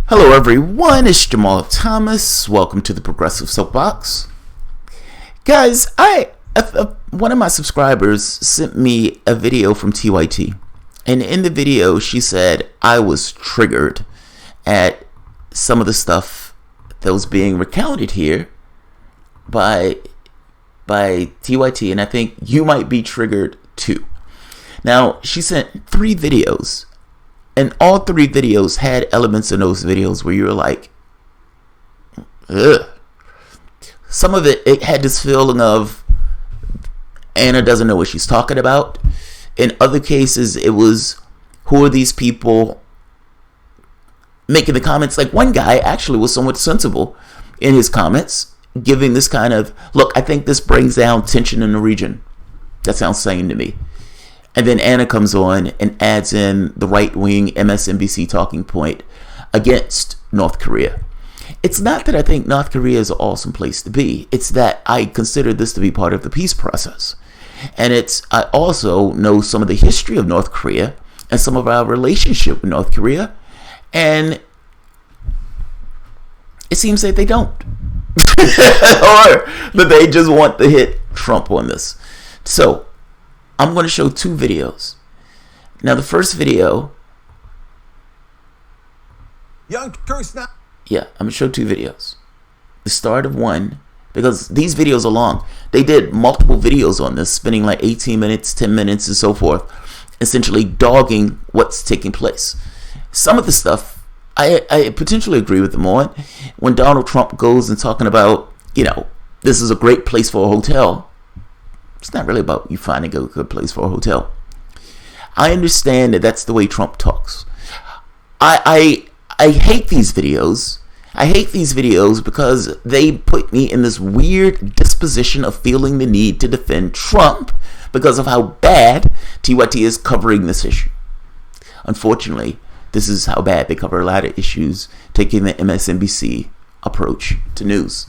Hello everyone, it's Jamal Thomas. Welcome to the Progressive Soapbox. Guys, one of my subscribers sent me a video from TYT. And in the video, she said I was triggered at some of the stuff that was being recounted here by TYT. And I think you might be triggered too. Now, she sent 3 videos. And all 3 videos had elements in those videos where you were like, ugh. Some of it had this feeling of Anna doesn't know what she's talking about. In other cases, it was, who are these people making the comments? Like, one guy actually was somewhat sensible in his comments, giving this kind of, look, I think this brings down tension in the region. That sounds sane to me. And then Anna comes on and adds in the right-wing MSNBC talking point against North Korea. It's not that I think North Korea is an awesome place to be. It's that I consider this to be part of the peace process. And I also know some of the history of North Korea and some of our relationship with North Korea. And it seems that they don't. Or that they just want to hit Trump on this. So, I'm going to show 2 videos. Now, the first video. I'm going to show 2 videos. The start of one, because these videos are long. They did multiple videos on this, spending like 18 minutes, 10 minutes, and so forth, essentially dogging what's taking place. Some of the stuff, I potentially agree with them on. When Donald Trump goes and talking about, this is a great place for a hotel. It's not really about you finding a good place for a hotel. I understand that that's the way Trump talks. I hate these videos. I hate these videos because they put me in this weird disposition of feeling the need to defend Trump because of how bad TYT is covering this issue. Unfortunately, this is how bad they cover a lot of issues, taking the MSNBC approach to news.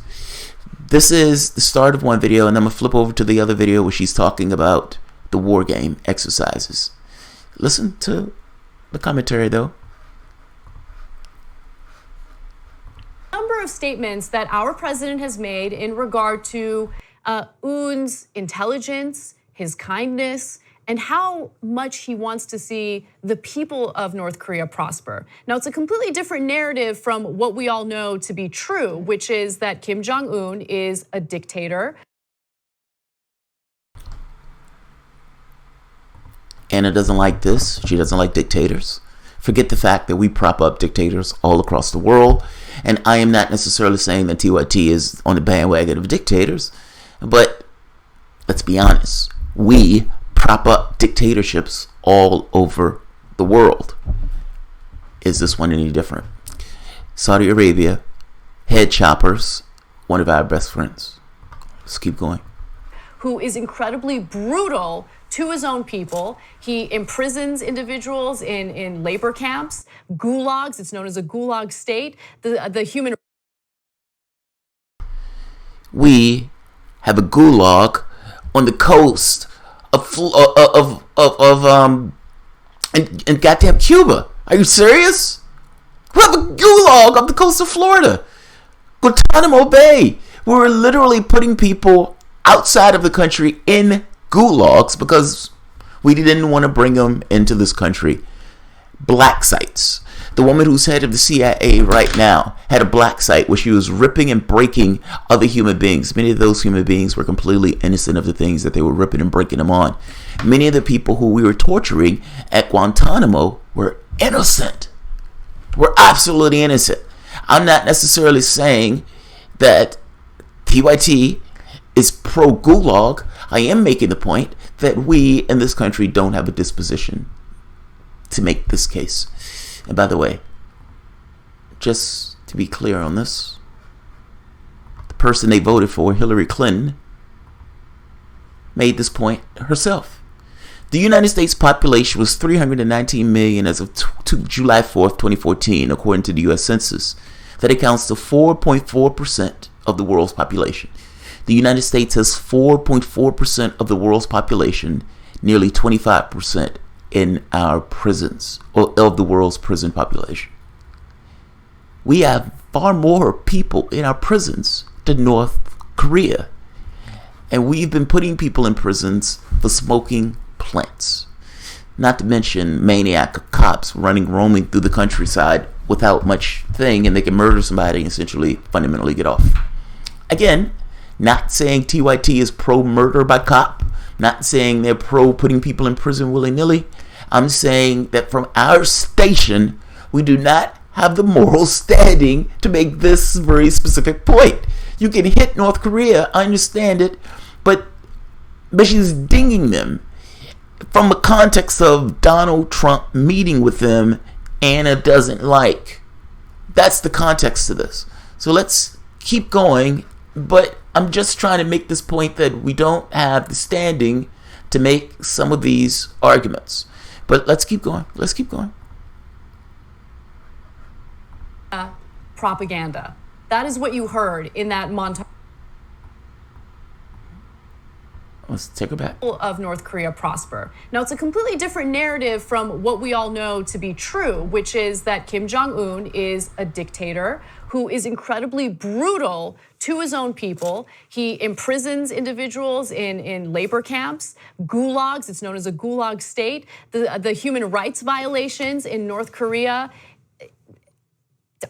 This is the start of one video, and I'm going to flip over to the other video where she's talking about the war game exercises. Listen to the commentary, though. Number of statements that our president has made in regard to Yoon's intelligence, his kindness, and how much he wants to see the people of North Korea prosper. Now, it's a completely different narrative from what we all know to be true, which is that Kim Jong-un is a dictator. Anna doesn't like this. She doesn't like dictators. Forget the fact that we prop up dictators all across the world. And I am not necessarily saying that TYT is on the bandwagon of dictators. But let's be honest. We prop up dictatorships all over the world. Is this one any different? Saudi Arabia, head choppers, one of our best friends. Let's keep going. Who is incredibly brutal to his own people. He imprisons individuals in labor camps, gulags. It's known as a gulag state. The human. We have a gulag on the coast in goddamn Cuba. Are you serious? We have a gulag off the coast of Florida, Guantanamo Bay. We're literally putting people outside of the country in gulags because we didn't want to bring them into this country. Black sites. The woman who's head of the CIA right now had a black site where she was ripping and breaking other human beings. Many of those human beings were completely innocent of the things that they were ripping and breaking them on. Many of the people who we were torturing at Guantanamo were innocent. Were absolutely innocent. I'm not necessarily saying that TYT is pro-gulag. I am making the point that we in this country don't have a disposition to make this case. And by the way, just to be clear on this, the person they voted for, Hillary Clinton, made this point herself. The United States population was 319 million as of July 4th, 2014, according to the U.S. Census. That accounts to 4.4% of the world's population. The United States has 4.4% of the world's population, nearly 25% in our prisons, or of the world's prison population. we have far more people in our prisons than North Korea. And we've been putting people in prisons for smoking plants. Not to mention maniac cops roaming through the countryside without much thing, and they can murder somebody and essentially fundamentally get off. Again, not saying TYT is pro-murder by cop, not saying they're pro-putting people in prison willy-nilly. I'm saying that from our station, we do not have the moral standing to make this very specific point. You can hit North Korea, I understand it, but she's dinging them from the context of Donald Trump meeting with them Anna doesn't like. That's the context of this. So let's keep going, but I'm just trying to make this point that we don't have the standing to make some of these arguments. But let's keep going. Let's keep going. Propaganda. That is what you heard in that montage. Let's take it back. Of North Korea prosper. Now, it's a completely different narrative from what we all know to be true, which is that Kim Jong-un is a dictator who is incredibly brutal to his own people. He imprisons individuals in labor camps, gulags. It's known as a gulag state. The human rights violations in North Korea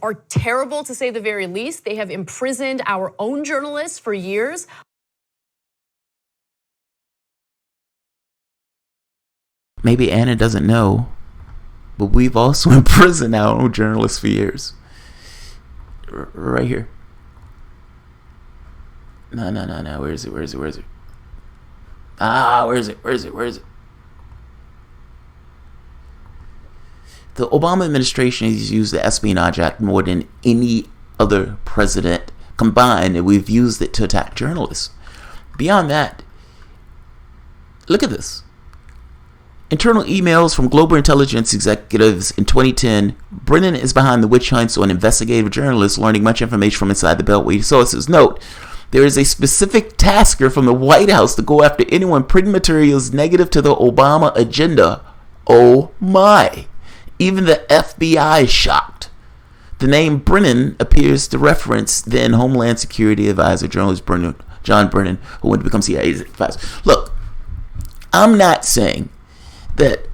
are terrible, to say the very least. They have imprisoned our own journalists for years. Maybe Anna doesn't know, but we've also imprisoned our own journalists for years. Right here. No. Where is it? Where is it? Where is it? The Obama administration has used the Espionage Act more than any other president combined, and we've used it to attack journalists. Beyond that, look at this. Internal emails from global intelligence executives in 2010. Brennan is behind the witch hunts on investigative journalists learning much information from inside the Beltway sources. Note, there is a specific tasker from the White House to go after anyone printing materials negative to the Obama agenda. Oh my. Even the FBI is shocked. The name Brennan appears to reference then Homeland Security Advisor journalist John Brennan, who went to become CIA's advisor. Look, I'm not saying that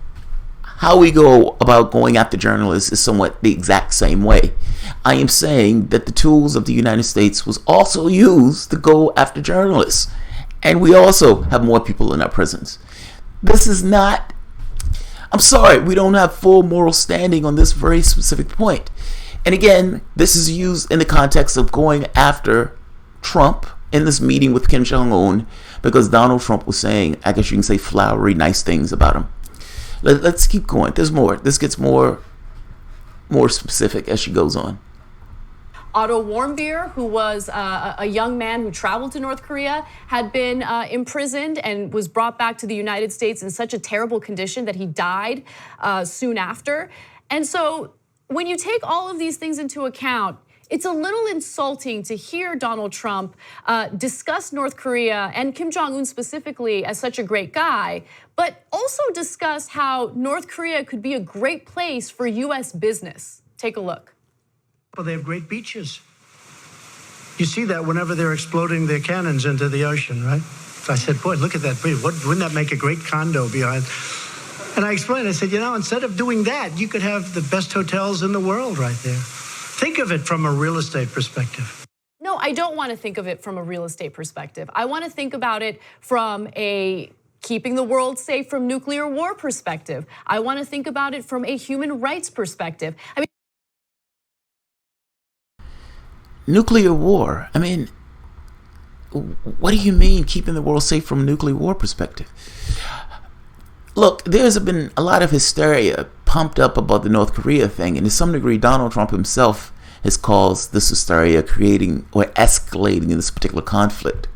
how we go about going after journalists is somewhat the exact same way. I am saying that the tools of the United States was also used to go after journalists. And we also have more people in our prisons. This is not, I'm sorry, we don't have full moral standing on this very specific point. And again, this is used in the context of going after Trump in this meeting with Kim Jong-un because Donald Trump was saying, I guess you can say, flowery, nice things about him. Let's keep going. There's more. This gets more specific as she goes on. Otto Warmbier, who was a young man who traveled to North Korea, had been imprisoned and was brought back to the United States in such a terrible condition that he died soon after. And so when you take all of these things into account, it's a little insulting to hear Donald Trump discuss North Korea and Kim Jong-un specifically as such a great guy, but also discuss how North Korea could be a great place for US business. Take a look. Well, they have great beaches. You see that whenever they're exploding their cannons into the ocean, right? So I said, boy, look at that. Wouldn't that make a great condo behind? And I explained, I said, instead of doing that, you could have the best hotels in the world right there. Think of it from a real estate perspective. No, I don't want to think of it from a real estate perspective. I want to think about it from a keeping the world safe from nuclear war perspective. I want to think about it from a human rights perspective. I mean, nuclear war. I mean, what do you mean keeping the world safe from a nuclear war perspective? Look, there's been a lot of hysteria pumped up about the North Korea thing, and to some degree, Donald Trump himself has caused this hysteria, creating or escalating in this particular conflict.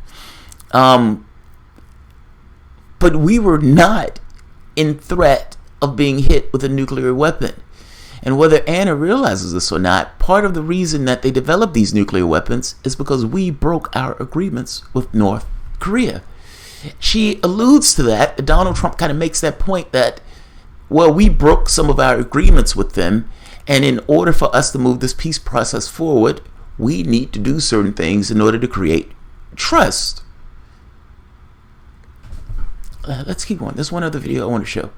But we were not in threat of being hit with a nuclear weapon. And whether Anna realizes this or not, part of the reason that they developed these nuclear weapons is because we broke our agreements with North Korea. She alludes to that. Donald Trump kind of makes that point that well, we broke some of our agreements with them, and in order for us to move this peace process forward, we need to do certain things in order to create trust. Let's keep going. There's one other video I want to show.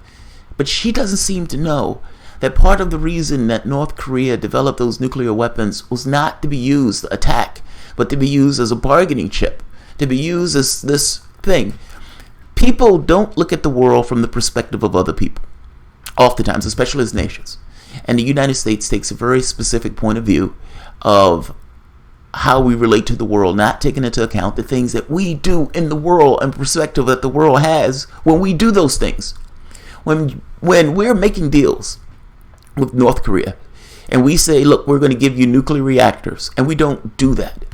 But she doesn't seem to know that part of the reason that North Korea developed those nuclear weapons was not to be used to attack, but to be used as a bargaining chip, to be used as this thing. People don't look at the world from the perspective of other people, oftentimes, especially as nations. And the United States takes a very specific point of view of how we relate to the world, not taking into account the things that we do in the world and perspective that the world has when we do those things. When we're making deals with North Korea and we say, look, we're going to give you nuclear reactors, and we don't do that.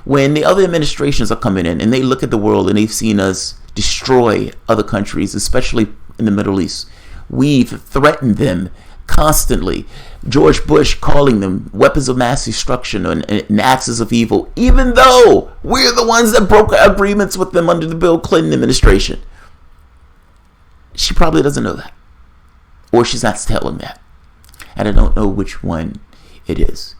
When the other administrations are coming in and they look at the world and they've seen us destroy other countries, especially in the Middle East, we've threatened them constantly. George Bush calling them weapons of mass destruction and axes of evil, even though we're the ones that broke agreements with them under the Bill Clinton administration. She probably doesn't know that, or she's not telling that, and I don't know which one it is.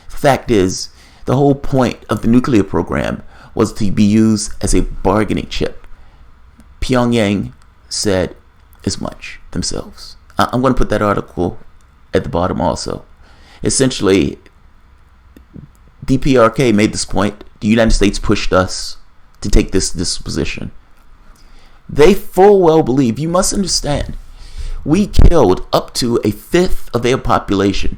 The fact is, the whole point of the nuclear program was to be used as a bargaining chip. Pyongyang said as much themselves. I'm going to put that article at the bottom also. Essentially, DPRK made this point. The United States pushed us to take this position. They full well believe, you must understand, we killed up to a fifth of their population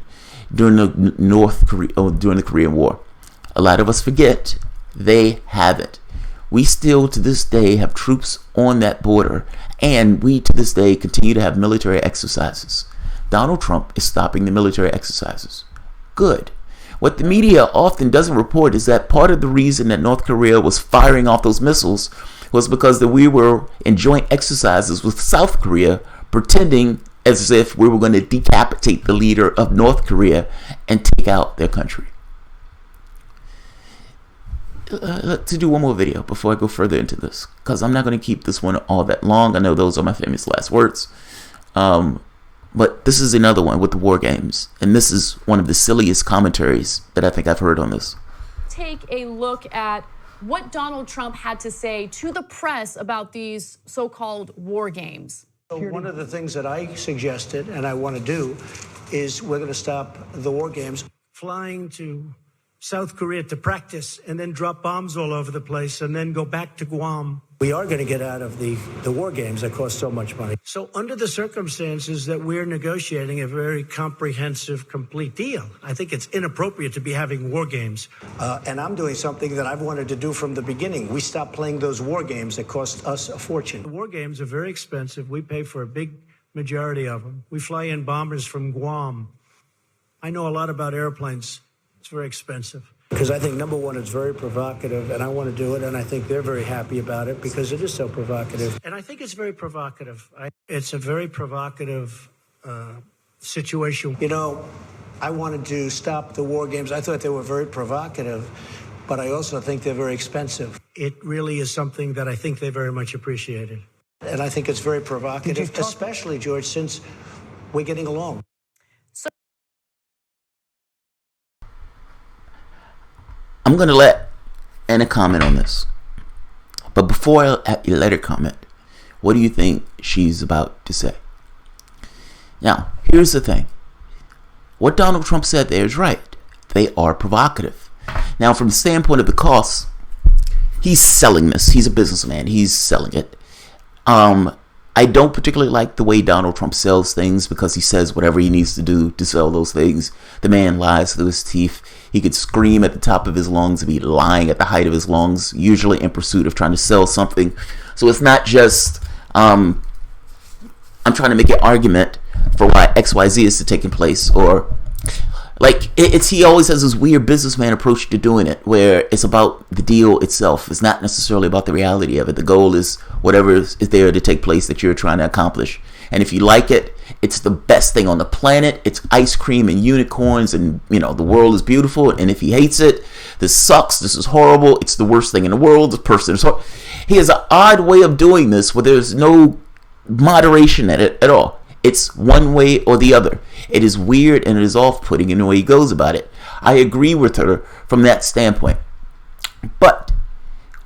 during the Korean War. A lot of us forget they haven't. We still to this day have troops on that border, and we to this day continue to have military exercises. Donald Trump is stopping the military exercises. Good. What the media often doesn't report is that part of the reason that North Korea was firing off those missiles was because that we were in joint exercises with South Korea, pretending as if we were going to decapitate the leader of North Korea and take out their country. To do one more video before I go further into this, because I'm not going to keep this one all that long. I know those are my famous last words. But this is another one with the war games, and this is one of the silliest commentaries that I think I've heard on this. Take a look at what Donald Trump had to say to the press about these so-called war games. So one of the things that I suggested and I want to do is we're going to stop the war games. Flying to South Korea to practice and then drop bombs all over the place and then go back to Guam. We are going to get out of the war games that cost so much money. So under the circumstances that we're negotiating a very comprehensive, complete deal, I think it's inappropriate to be having war games. And I'm doing something that I've wanted to do from the beginning. We stopped playing those war games that cost us a fortune. The war games are very expensive. We pay for a big majority of them. We fly in bombers from Guam. I know a lot about airplanes. It's very expensive. Because I think, number one, it's very provocative, and I want to do it, and I think they're very happy about it because it is so provocative. And I think it's very provocative. It's a very provocative situation. You know, I wanted to stop the war games. I thought they were very provocative, but I also think they're very expensive. It really is something that I think they very much appreciated. And I think it's very provocative, especially, George, since we're getting along. I'm going to let Anna comment on this. But before I let her comment, what do you think she's about to say? Now, here's the thing. What Donald Trump said there is right. They are provocative. Now, from the standpoint of the costs, he's selling this. He's a businessman. He's selling it. I don't particularly like the way Donald Trump sells things because he says whatever he needs to do to sell those things. The man lies through his teeth. He could scream at the top of his lungs and be lying at the height of his lungs, usually in pursuit of trying to sell something. So it's not just, I'm trying to make an argument for why XYZ is taking place, or like he always has this weird businessman approach to doing it where it's about the deal itself. It's not necessarily about the reality of it. The goal is whatever is there to take place that you're trying to accomplish. And if you like it, it's the best thing on the planet. It's ice cream and unicorns and, you know, the world is beautiful. And if he hates it, this sucks. This is horrible. It's the worst thing in the world. This person is horrible. He has an odd way of doing this where there's no moderation at it at all. It's one way or the other. It is weird and it is off-putting in the way he goes about it. I agree with her from that standpoint. But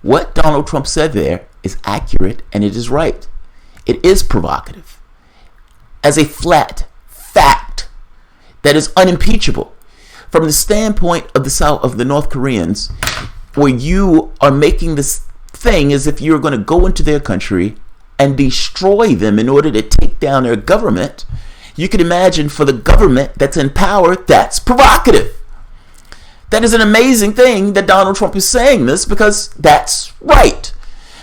what Donald Trump said there is accurate and it is right. It is provocative. As a flat fact that is unimpeachable. From the standpoint of the North Koreans, where you are making this thing as if you're going to go into their country and destroy them in order to take down their government, you can imagine for the government that's in power, that's provocative. That is an amazing thing that Donald Trump is saying this, because that's right.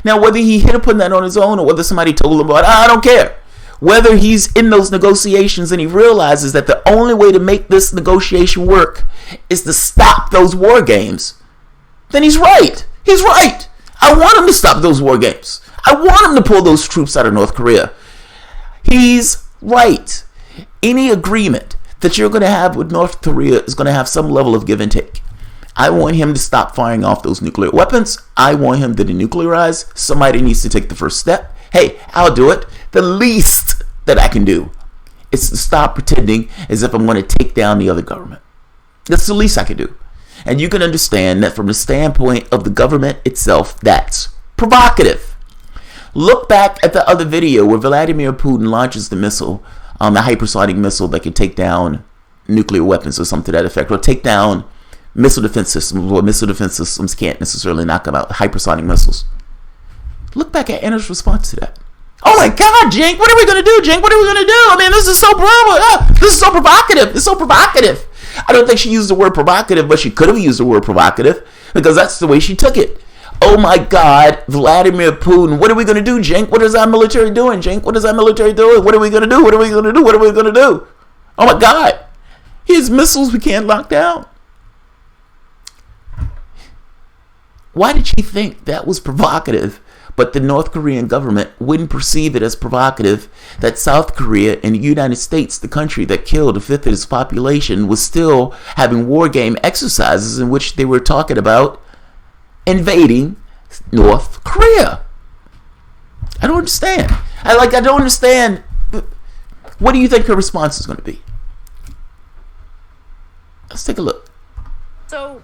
Now, whether he hit upon that on his own or whether somebody told him about it, I don't care. Whether he's in those negotiations and he realizes that the only way to make this negotiation work is to stop those war games, then he's right. He's right. I want him to stop those war games. I want him to pull those troops out of North Korea. He's right. Any agreement that you're going to have with North Korea is going to have some level of give and take. I want him to stop firing off those nuclear weapons. I want him to denuclearize. Somebody needs to take the first step. Hey, I'll do it. The least that I can do is to stop pretending as if I'm going to take down the other government. That's the least I can do. And you can understand that from the standpoint of the government itself, that's provocative. Look back at the other video where Vladimir Putin launches the missile, the hypersonic missile that can take down nuclear weapons or something to that effect, or take down missile defense systems, or missile defense systems can't necessarily knock them out, hypersonic missiles. Look back at Anna's response to that. Oh my God, Jink, what are we going to do, Jink? What are we going to do? I mean, this is so this is so provocative. It's so provocative. I don't think she used the word provocative, but she could have used the word provocative because that's the way she took it. Oh my God, Vladimir Putin, what are we going to do, Jink? What is our military doing, Jink? What is our military doing? What are we going to do? What are we going to do? What are we going to do? Oh my God, he has missiles we can't lock down. Why did she think that was provocative, but the North Korean government wouldn't perceive it as provocative that South Korea and the United States, the country that killed a fifth of its population, was still having war game exercises in which they were talking about invading North Korea? I don't understand. I don't understand. What do you think her response is going to be? Let's take a look. So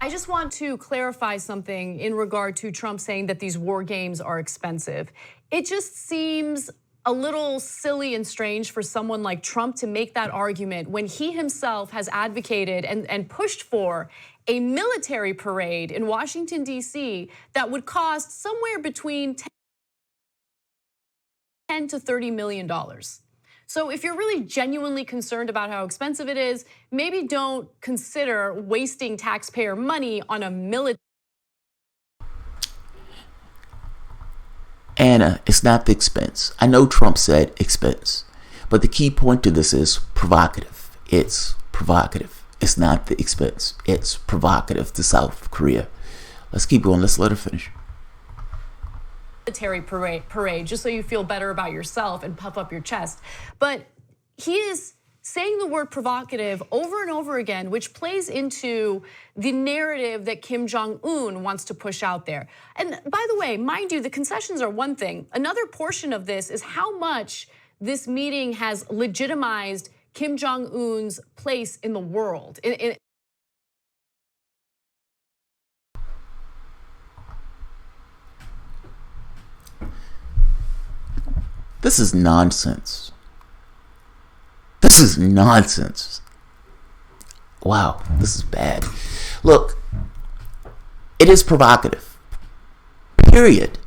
I just want to clarify something in regard to Trump saying that these war games are expensive. It just seems a little silly and strange for someone like Trump to make that argument when he himself has advocated and pushed for a military parade in Washington, D.C. that would cost somewhere between $10 to $30 million. So if you're really genuinely concerned about how expensive it is, maybe don't consider wasting taxpayer money on a military. Anna, it's not the expense. I know Trump said expense, but the key point to this is provocative. It's provocative. It's not the expense. It's provocative to South Korea. Let's keep going. Let's let her finish. Military parade, just so you feel better about yourself and puff up your chest. But he is saying the word provocative over and over again, which plays into the narrative that Kim Jong-un wants to push out there. And by the way, mind you, the concessions are one thing. Another portion of this is how much this meeting has legitimized Kim Jong-un's place in the world. This is nonsense. This is nonsense. Wow, this is bad. Look, it is provocative. Period.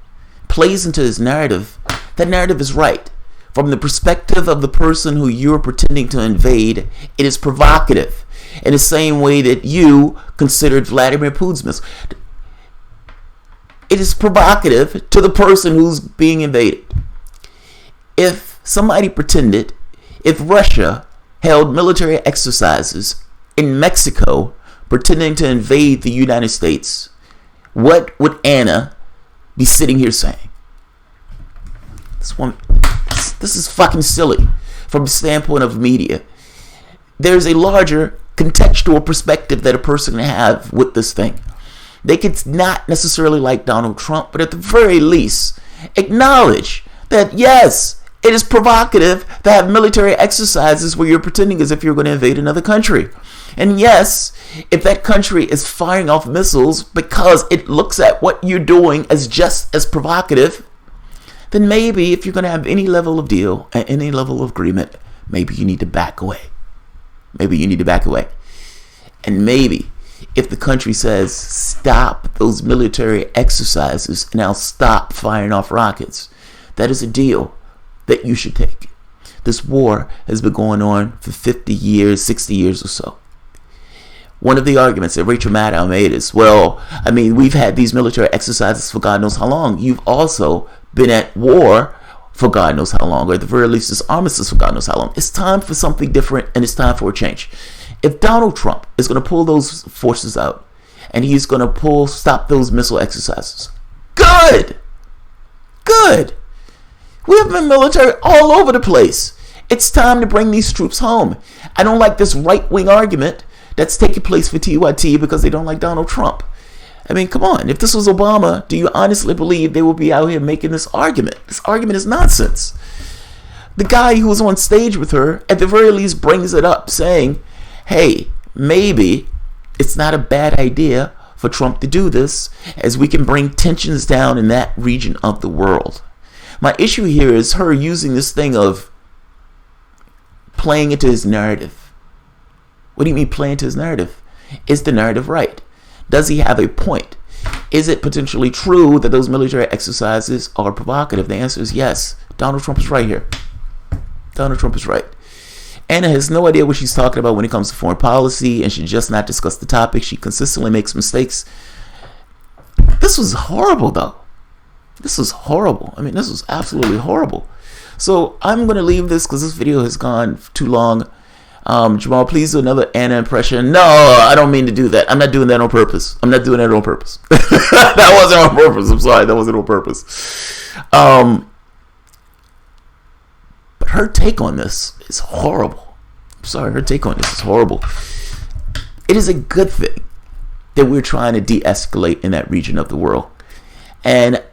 Plays into his narrative. That narrative is right. From the perspective of the person who you're pretending to invade, it is provocative. In the same way that you considered Vladimir Putin's missile. It is provocative to the person who's being invaded. If somebody pretended, if Russia held military exercises in Mexico pretending to invade the United States, what would Anna be sitting here saying? This is fucking silly from the standpoint of media. There's a larger contextual perspective that a person can have with this thing. They could not necessarily like Donald Trump, but at the very least, acknowledge that yes, It is provocative to have military exercises where you're pretending as if you're going to invade another country. And yes, if that country is firing off missiles because it looks at what you're doing as just as provocative, then maybe if you're going to have any level of deal and any level of agreement, maybe you need to back away. Maybe you need to back away. And maybe if the country says, stop those military exercises and now stop firing off rockets, that is a deal that you should take. This war has been going on for 50 years, 60 years or so. One of the arguments that Rachel Maddow made is, well, I mean, we've had these military exercises for God knows how long. You've also been at war for God knows how long, or at the very least, this armistice for God knows how long. It's time for something different, and it's time for a change. If Donald Trump is going to pull those forces out, and he's going to stop those missile exercises, good. We have been military all over the place. It's time to bring these troops home. I don't like this right-wing argument that's taking place for TYT because they don't like Donald Trump. I mean, come on. If this was Obama, do you honestly believe they would be out here making this argument? This argument is nonsense. The guy who was on stage with her, at the very least, brings it up, saying, hey, maybe it's not a bad idea for Trump to do this, as we can bring tensions down in that region of the world. My issue here is her using this thing of playing into his narrative. What do you mean playing into his narrative? Is the narrative right? Does he have a point? Is it potentially true that those military exercises are provocative? The answer is yes. Donald Trump is right here. Donald Trump is right. Anna has no idea what she's talking about when it comes to foreign policy, and she just not discuss the topic. She consistently makes mistakes. This was horrible, though. This was horrible. I mean, this was absolutely horrible. So I'm going to leave this because this video has gone too long. Jamal, please do another Anna impression. No, I don't mean to do that. I'm not doing that on purpose. That wasn't on purpose. I'm sorry. That wasn't on purpose. But her take on this is horrible. I'm sorry. Her take on this is horrible. It is a good thing that we're trying to de-escalate in that region of the world. And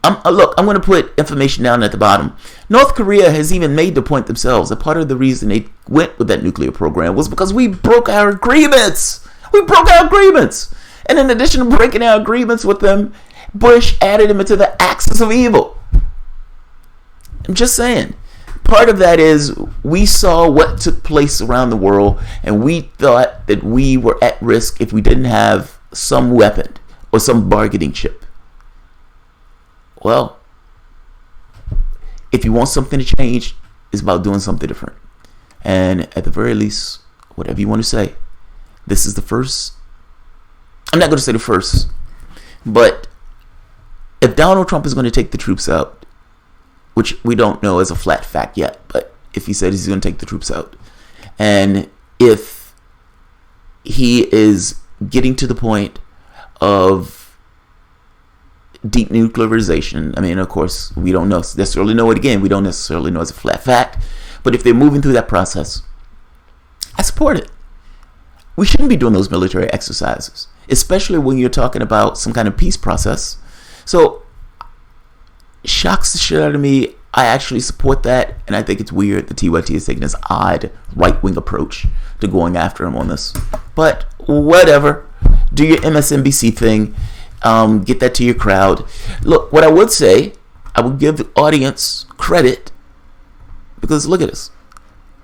I'm going to put information down at the bottom. North Korea has even made the point themselves that part of the reason they went with that nuclear program was because we broke our agreements. And in addition to breaking our agreements with them, Bush added them into the axis of evil. I'm just saying. Part of that is we saw what took place around the world, and we thought that we were at risk if we didn't have some weapon or some bargaining chip. Well, if you want something to change, it's about doing something different. And at the very least, whatever you want to say, this is the first. I'm not going to say the first, but if Donald Trump is going to take the troops out, which we don't know as a flat fact yet, but if he said he's going to take the troops out, and if he is getting to the point of deep nuclearization, I mean, of course, we don't necessarily know it again. We don't necessarily know as a flat fact. But if they're moving through that process, I support it. We shouldn't be doing those military exercises, especially when you're talking about some kind of peace process. So, shocks the shit out of me. I actually support that, and I think it's weird that TYT is taking this odd right-wing approach to going after him on this. But whatever. Do your MSNBC thing. Get that to your crowd. Look, what I would say, I would give the audience credit, because look at this.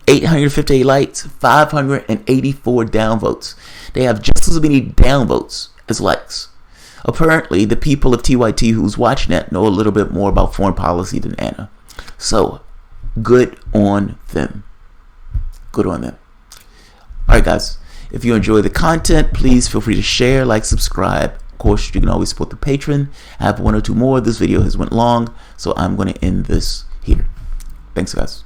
858 likes, 584 downvotes. They have just as many downvotes as likes. Apparently, the people of TYT who's watching that know a little bit more about foreign policy than Anna. So, good on them. Good on them. Alright guys, if you enjoy the content, please feel free to share, like, subscribe. Of course, you can always support the patron. I have one or two more. This video has went long, so I'm going to end this here. Thanks guys.